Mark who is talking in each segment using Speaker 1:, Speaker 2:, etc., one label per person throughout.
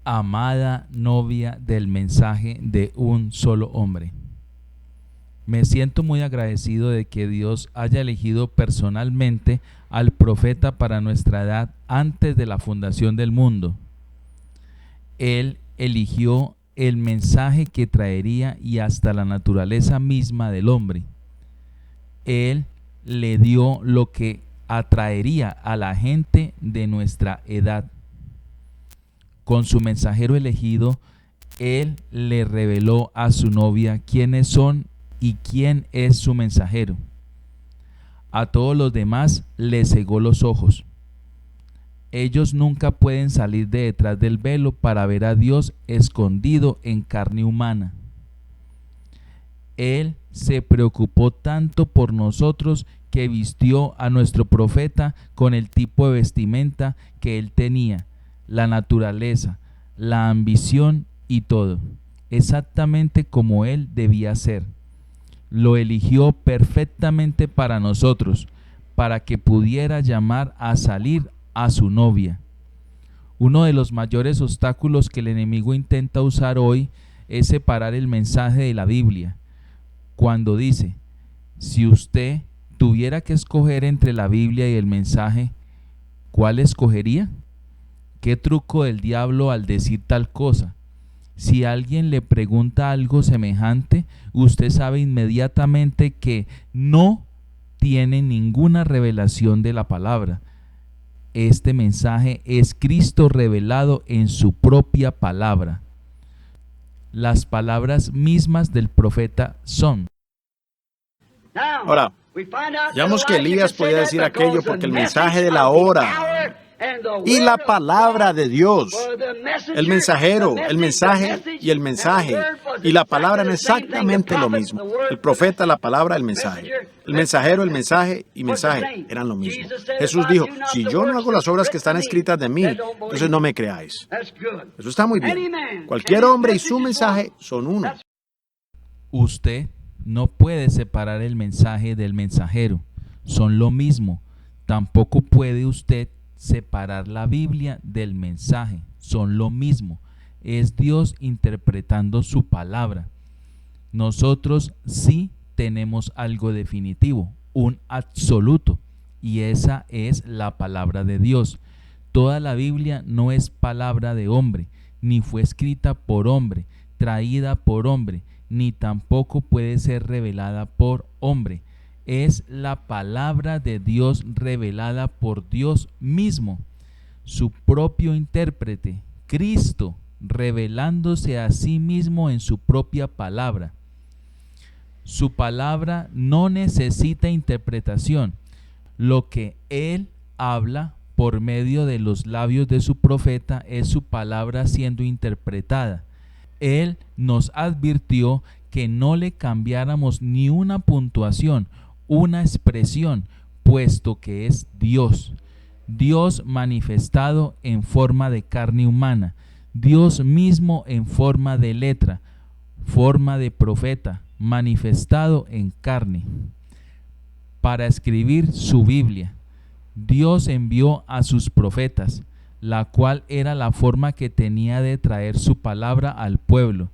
Speaker 1: Amada novia del mensaje de un solo hombre. Me siento muy agradecido de que Dios haya elegido personalmente al profeta para nuestra edad antes de la fundación del mundo. Él eligió el mensaje que traería y hasta la naturaleza misma del hombre. Él le dio lo que atraería a la gente de nuestra edad. Con su mensajero elegido, Él le reveló a su novia quiénes son y quién es su mensajero. A todos los demás les cegó los ojos. Ellos nunca pueden salir de detrás del velo para ver a Dios escondido en carne humana. Él se preocupó tanto por nosotros que vistió a nuestro profeta con el tipo de vestimenta que él tenía, la naturaleza, la ambición y todo, exactamente como él debía ser. Lo eligió perfectamente para nosotros, para que pudiera llamar a salir a su novia. Uno de los mayores obstáculos que el enemigo intenta usar hoy es separar el mensaje de la Biblia. Cuando dice, si usted tuviera que escoger entre la Biblia y el mensaje, ¿cuál escogería? ¿Qué truco del diablo al decir tal cosa? Si alguien le pregunta algo semejante, usted sabe inmediatamente que no tiene ninguna revelación de la palabra. Este mensaje es Cristo revelado en su propia palabra. Las palabras mismas del profeta son.
Speaker 2: Ahora, hallamos que Elías podía decir aquello porque el mensaje de la hora y la palabra de Dios, el mensajero, el mensaje y el mensaje y la palabra eran exactamente lo mismo. El profeta, la palabra, el mensaje. El mensajero, el mensaje y mensaje eran lo mismo. Jesús dijo, si yo no hago las obras que están escritas de mí, entonces no me creáis. Eso está muy bien. Cualquier hombre y su mensaje son uno.
Speaker 1: Usted no puede separar el mensaje del mensajero. Son lo mismo. Tampoco puede usted separar la Biblia del mensaje. Son lo mismo. Es Dios interpretando su palabra. Nosotros sí tenemos algo definitivo, un absoluto, y esa es la palabra de Dios. Toda la Biblia no es palabra de hombre, ni fue escrita por hombre, traída por hombre, ni tampoco puede ser revelada por hombre. Es la palabra de Dios revelada por Dios mismo, su propio intérprete, Cristo, revelándose a sí mismo en su propia palabra. Su palabra no necesita interpretación. Lo que Él habla por medio de los labios de su profeta es su palabra siendo interpretada. Él nos advirtió que no le cambiáramos ni una puntuación, una expresión, puesto que es Dios. Dios manifestado en forma de carne humana, Dios mismo en forma de letra, forma de profeta, manifestado en carne. Para escribir su Biblia, Dios envió a sus profetas, la cual era la forma que tenía de traer su palabra al pueblo,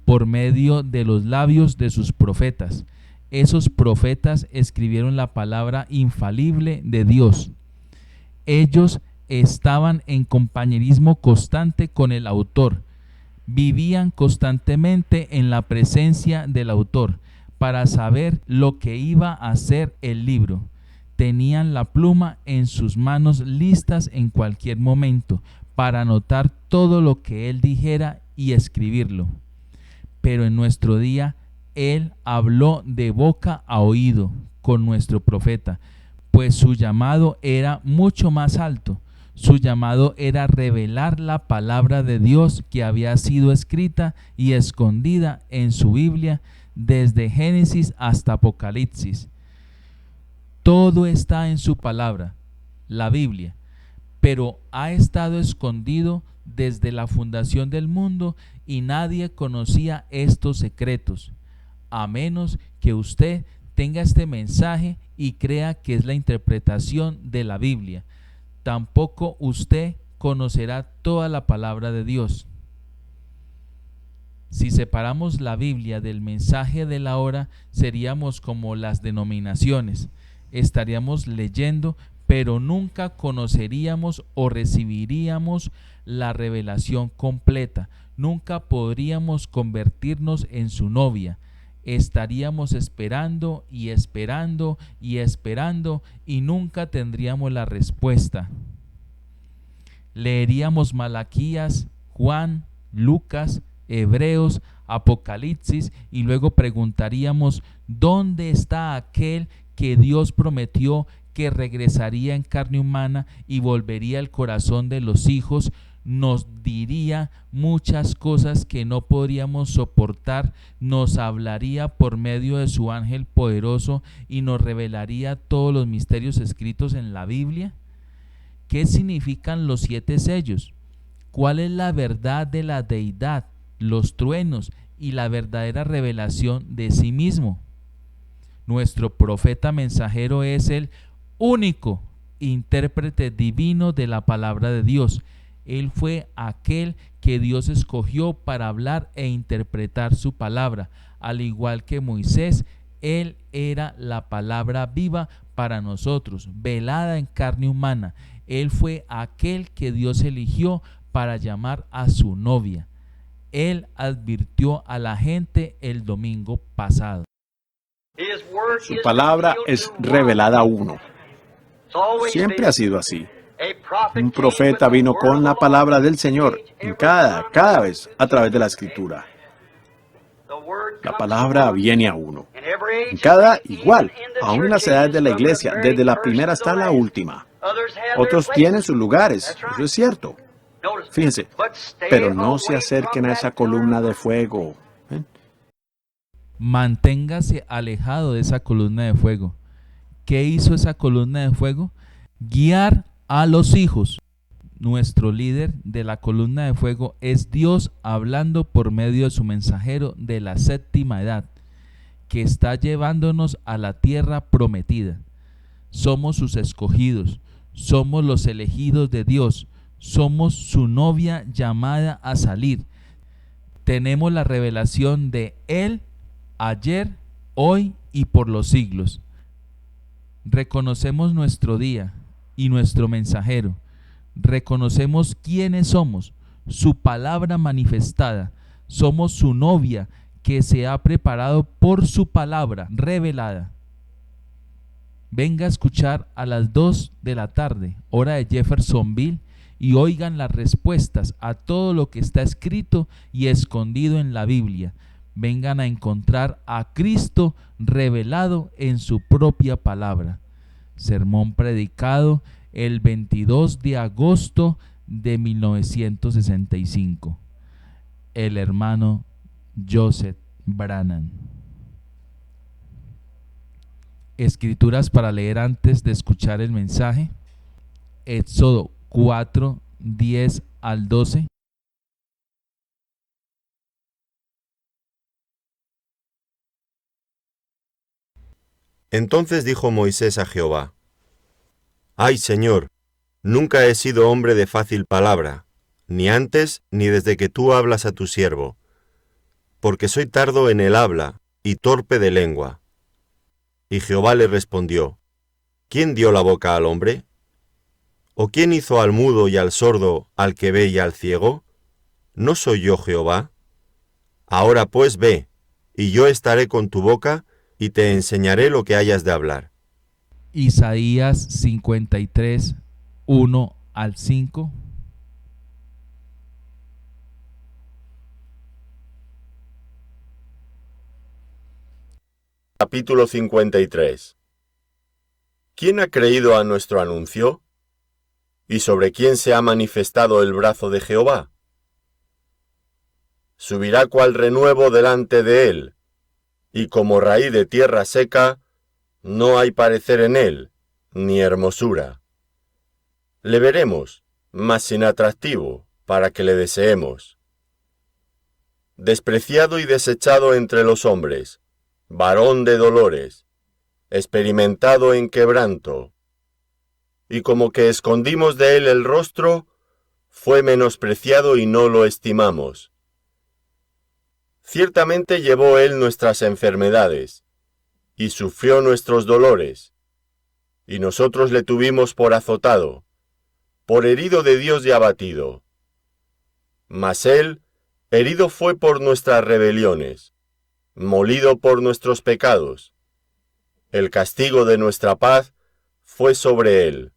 Speaker 1: por medio de los labios de sus profetas. Esos profetas escribieron la palabra infalible de Dios. Ellos estaban en compañerismo constante con el autor, vivían constantemente en la presencia del autor para saber lo que iba a ser el libro. Tenían la pluma en sus manos listas en cualquier momento para anotar todo lo que él dijera y escribirlo. Pero en nuestro día, él habló de boca a oído con nuestro profeta, pues su llamado era mucho más alto. Su llamado era revelar la palabra de Dios que había sido escrita y escondida en su Biblia desde Génesis hasta Apocalipsis. Todo está en su palabra, la Biblia, pero ha estado escondido desde la fundación del mundo y nadie conocía estos secretos, a menos que usted tenga este mensaje y crea que es la interpretación de la Biblia. Tampoco usted conocerá toda la palabra de Dios. Si separamos la Biblia del mensaje de la hora, seríamos como las denominaciones. Estaríamos leyendo, pero nunca conoceríamos o recibiríamos la revelación completa. Nunca podríamos convertirnos en su novia. Estaríamos esperando y esperando y esperando y nunca tendríamos la respuesta. Leeríamos Malaquías, Juan, Lucas, Hebreos, Apocalipsis y luego preguntaríamos: ¿dónde está aquel que Dios prometió que regresaría en carne humana y volvería el corazón de los hijos? Nos diría muchas cosas que no podríamos soportar, nos hablaría por medio de su ángel poderoso y nos revelaría todos los misterios escritos en la Biblia. ¿Qué significan los 7 sellos? ¿Cuál es la verdad de la deidad, los truenos y la verdadera revelación de sí mismo? Nuestro profeta mensajero es el único intérprete divino de la palabra de Dios. Él fue aquel que Dios escogió para hablar e interpretar su palabra. Al igual que Moisés, él era la palabra viva para nosotros, velada en carne humana. Él fue aquel que Dios eligió para llamar a su novia. Él advirtió a la gente el domingo pasado.
Speaker 2: Su palabra es revelada a uno. Siempre ha sido así. Un profeta vino con la palabra del Señor en cada vez a través de la Escritura. La palabra viene a uno. En cada igual, aún en las edades de la iglesia, desde la primera hasta la última. Otros tienen sus lugares, eso es cierto. Fíjense, pero no se acerquen a esa columna de fuego. ¿Ven?
Speaker 1: Manténgase alejado de esa columna de fuego. ¿Qué hizo esa columna de fuego? Guiar a los hijos. Nuestro líder de la columna de fuego es Dios hablando por medio de su mensajero de la séptima edad, que está llevándonos a la tierra prometida. Somos sus escogidos, somos los elegidos de Dios, somos su novia llamada a salir. Tenemos la revelación de Él ayer, hoy y por los siglos. Reconocemos nuestro día y nuestro mensajero. Reconocemos quiénes somos, su palabra manifestada. Somos su novia que se ha preparado por su palabra revelada. Venga a escuchar a las 2 de la tarde, hora de Jeffersonville, y oigan las respuestas a todo lo que está escrito y escondido en la Biblia. Vengan a encontrar a Cristo revelado en su propia palabra. Sermón predicado el 22 de agosto de 1965. El hermano Joseph Branham. Escrituras para leer antes de escuchar el mensaje. Éxodo 4, 10 al 12.
Speaker 3: Entonces dijo Moisés a Jehová: Ay, Señor, nunca he sido hombre de fácil palabra, ni antes ni desde que tú hablas a tu siervo, porque soy tardo en el habla y torpe de lengua. Y Jehová le respondió: ¿Quién dio la boca al hombre? ¿O quién hizo al mudo y al sordo, al que ve y al ciego? ¿No soy yo Jehová? Ahora pues ve, y yo estaré con tu boca, y te enseñaré lo que hayas de hablar.
Speaker 1: Isaías 53, 1 al 5.
Speaker 3: Capítulo 53. ¿quién ha creído a nuestro anuncio? ¿Y sobre quién se ha manifestado el brazo de Jehová? Subirá cual renuevo delante de él, y como raíz de tierra seca, no hay parecer en él, ni hermosura. Le veremos, mas sin atractivo, para que le deseemos. Despreciado y desechado entre los hombres, varón de dolores, experimentado en quebranto, y como que escondimos de él el rostro, fue menospreciado y no lo estimamos. Ciertamente llevó él nuestras enfermedades, y sufrió nuestros dolores, y nosotros le tuvimos por azotado, por herido de Dios y abatido. Mas él, herido fue por nuestras rebeliones, molido por nuestros pecados. El castigo de nuestra paz fue sobre él,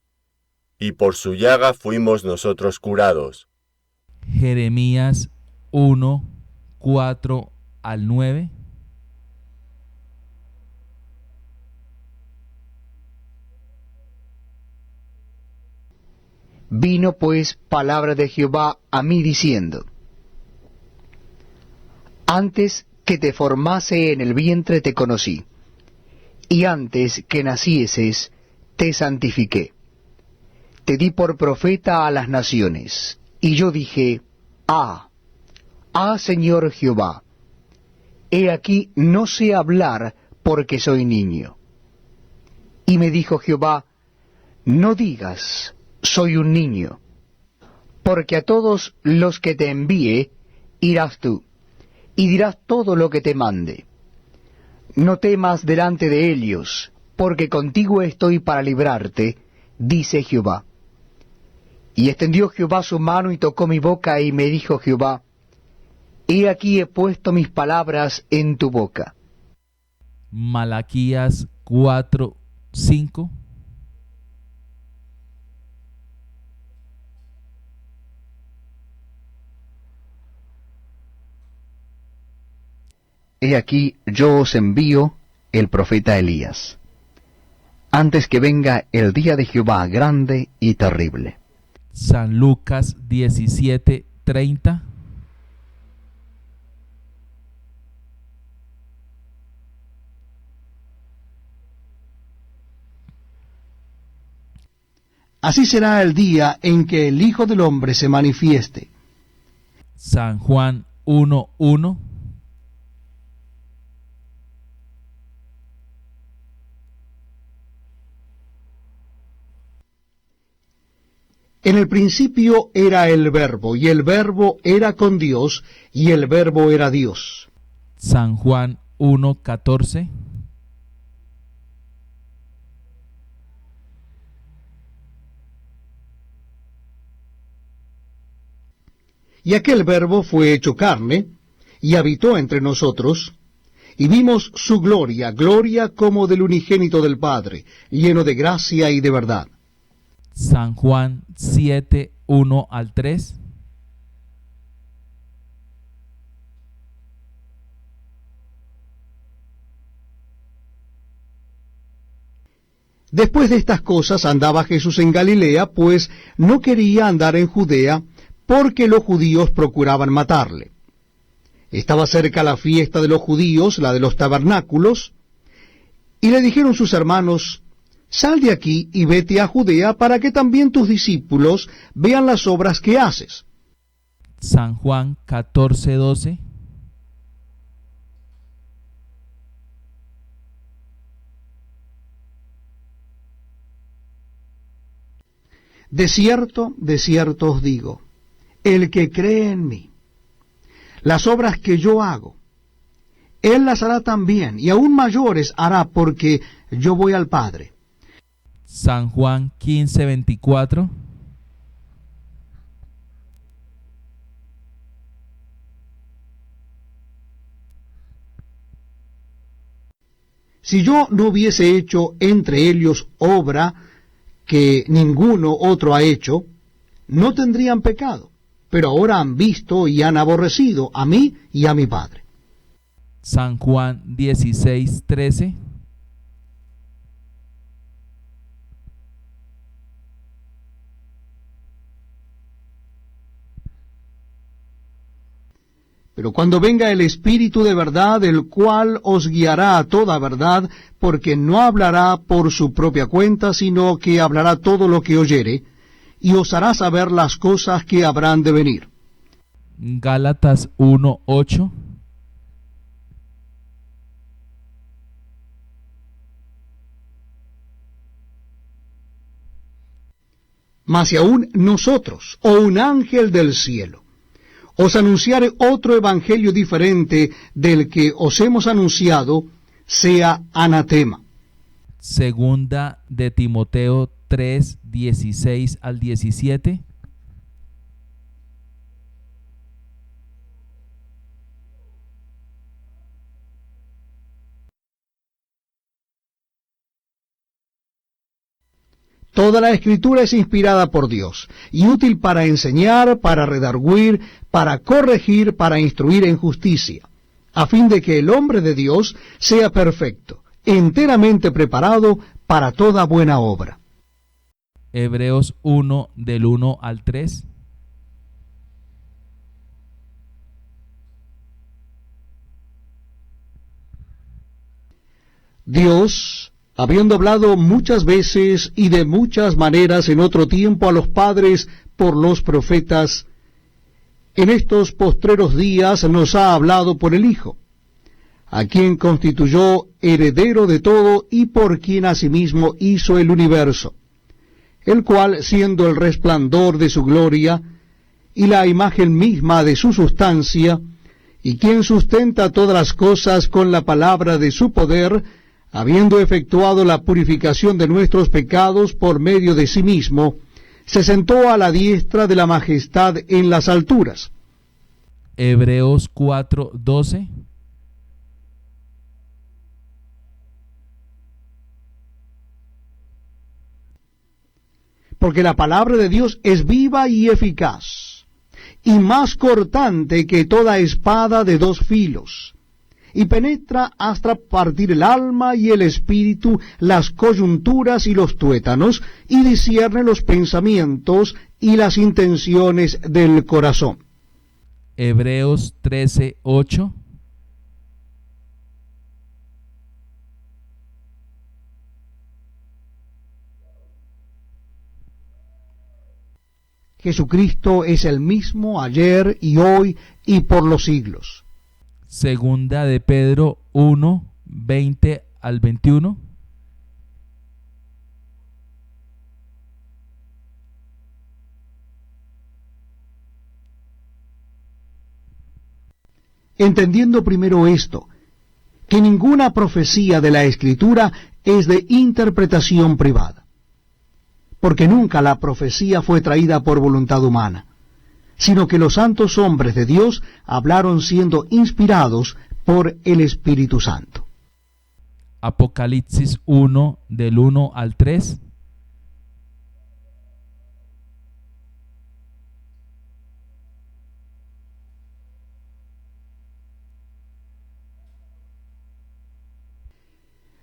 Speaker 3: y por su llaga fuimos nosotros curados.
Speaker 1: Jeremías 1, 4 al 9.
Speaker 4: Vino pues palabra de Jehová a mí diciendo: Antes que te formase en el vientre te conocí, y antes que nacieses te santifiqué. Te di por profeta a las naciones, y yo dije: Señor Jehová, he aquí no sé hablar porque soy niño. Y me dijo Jehová: No digas, soy un niño, porque a todos los que te envíe irás tú, y dirás todo lo que te mande. No temas delante de ellos, porque contigo estoy para librarte, dice Jehová. Y extendió Jehová su mano y tocó mi boca, y me dijo Jehová: He aquí he puesto mis palabras en tu boca.
Speaker 1: Malaquías 4, 5.
Speaker 4: He aquí yo os envío el profeta Elías, antes que venga el día de Jehová grande y terrible.
Speaker 1: San Lucas 17, 30.
Speaker 5: Así será el día en que el Hijo del Hombre se manifieste.
Speaker 1: San Juan 1, 1.
Speaker 5: En el principio era el Verbo, y el Verbo era con Dios, y el Verbo era Dios.
Speaker 1: San Juan 1, 14.
Speaker 5: Y aquel Verbo fue hecho carne, y habitó entre nosotros, y vimos su gloria, gloria como del unigénito del Padre, lleno de gracia y de verdad.
Speaker 1: San Juan 7, 1 al 3.
Speaker 5: Después de estas cosas andaba Jesús en Galilea, pues no quería andar en Judea, porque los judíos procuraban matarle. Estaba cerca la fiesta de los judíos, la de los tabernáculos, y le dijeron sus hermanos: Sal de aquí y vete a Judea, para que también tus discípulos vean las obras que haces.
Speaker 1: San Juan 14, 12.
Speaker 5: De cierto os digo, el que cree en mí, las obras que yo hago, él las hará también, y aún mayores hará, porque yo voy al Padre.
Speaker 1: San Juan 15, 24.
Speaker 5: Si yo no hubiese hecho entre ellos obra que ninguno otro ha hecho, no tendrían pecado, pero ahora han visto y han aborrecido a mí y a mi Padre.
Speaker 1: San Juan 16, 13.
Speaker 5: Pero cuando venga el Espíritu de verdad, el cual os guiará a toda verdad, porque no hablará por su propia cuenta, sino que hablará todo lo que oyere, y os hará saber las cosas que habrán de venir.
Speaker 1: Gálatas 1:8.
Speaker 5: Mas si aún nosotros, o un ángel del cielo, os anunciare otro evangelio diferente del que os hemos anunciado, sea anatema.
Speaker 1: Segunda de Timoteo 3:16-17.
Speaker 5: Toda la Escritura es inspirada por Dios, y útil para enseñar, para redarguir, para corregir, para instruir en justicia, a fin de que el hombre de Dios sea perfecto, enteramente preparado para toda buena obra.
Speaker 1: Hebreos 1 del 1 al 3.
Speaker 5: Dios, habiendo hablado muchas veces y de muchas maneras en otro tiempo a los padres por los profetas, en estos postreros días nos ha hablado por el Hijo, a quien constituyó heredero de todo y por quien asimismo hizo el universo, el cual, siendo el resplandor de su gloria y la imagen misma de su sustancia, y quien sustenta todas las cosas con la palabra de su poder, habiendo efectuado la purificación de nuestros pecados por medio de sí mismo, se sentó a la diestra de la majestad en las alturas.
Speaker 1: Hebreos 4:12.
Speaker 5: Porque la palabra de Dios es viva y eficaz, y más cortante que toda espada de dos filos, y penetra hasta partir el alma y el espíritu, las coyunturas y los tuétanos, y discierne los pensamientos y las intenciones del corazón.
Speaker 1: Hebreos 13:8.
Speaker 5: Jesucristo es el mismo ayer y hoy y por los siglos.
Speaker 1: Segunda de Pedro 1:20 al 21.
Speaker 5: Entendiendo primero esto, que ninguna profecía de la Escritura es de interpretación privada, porque nunca la profecía fue traída por voluntad humana, sino que los santos hombres de Dios hablaron siendo inspirados por el Espíritu Santo.
Speaker 1: Apocalipsis 1 del 1 al 3.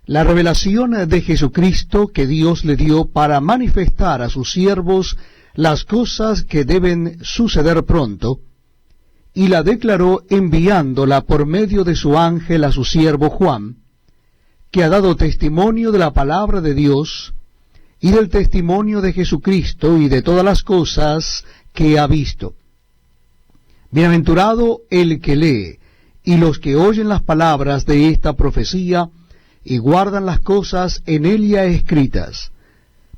Speaker 5: La revelación de Jesucristo que Dios le dio para manifestar a sus siervos las cosas que deben suceder pronto, y la declaró enviándola por medio de su ángel a su siervo Juan, que ha dado testimonio de la palabra de Dios y del testimonio de Jesucristo y de todas las cosas que ha visto. Bienaventurado el que lee y los que oyen las palabras de esta profecía y guardan las cosas en ella escritas,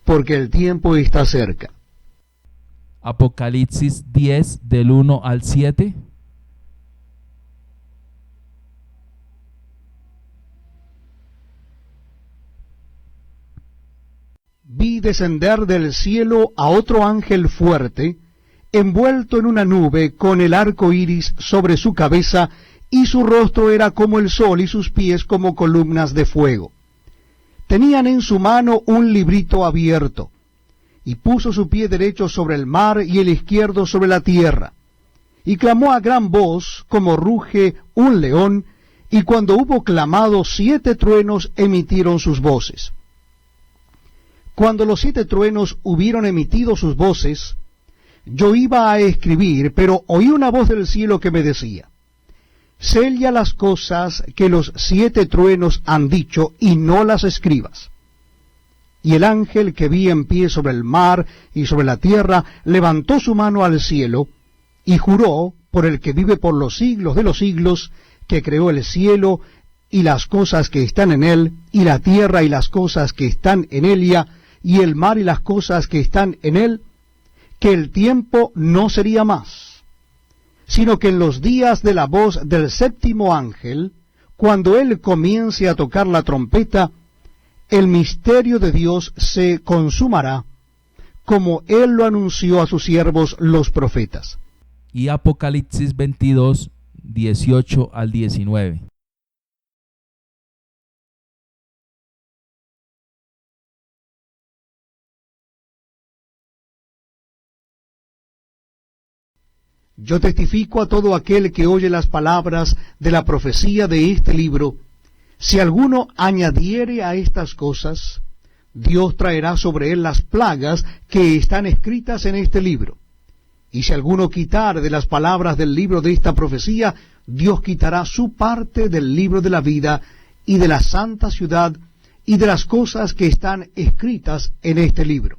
Speaker 5: porque el tiempo está cerca.
Speaker 1: Apocalipsis 10 del 1 al 7.
Speaker 5: Vi descender del cielo a otro ángel fuerte, envuelto en una nube con el arco iris sobre su cabeza, y su rostro era como el sol y sus pies como columnas de fuego. Tenían en su mano un librito abierto, y puso su pie derecho sobre el mar y el izquierdo sobre la tierra, y clamó a gran voz como ruge un león, y cuando hubo clamado 7 truenos emitieron sus voces. Cuando los 7 truenos hubieron emitido sus voces, yo iba a escribir, pero oí una voz del cielo que me decía: sella las cosas que los 7 truenos han dicho, y no las escribas. Y el ángel que vi en pie sobre el mar y sobre la tierra levantó su mano al cielo, y juró por el que vive por los siglos de los siglos, que creó el cielo y las cosas que están en él, y la tierra y las cosas que están en ella, y el mar y las cosas que están en él, que el tiempo no sería más, sino que en los días de la voz del 7º ángel, cuando él comience a tocar la trompeta, el misterio de Dios se consumará, como él lo anunció a sus siervos los profetas.
Speaker 1: Y Apocalipsis 22, 18 al 19.
Speaker 5: Yo testifico a todo aquel que oye las palabras de la profecía de este libro: si alguno añadiere a estas cosas, Dios traerá sobre él las plagas que están escritas en este libro. Y si alguno quitare de las palabras del libro de esta profecía, Dios quitará su parte del libro de la vida y de la santa ciudad y de las cosas que están escritas en este libro.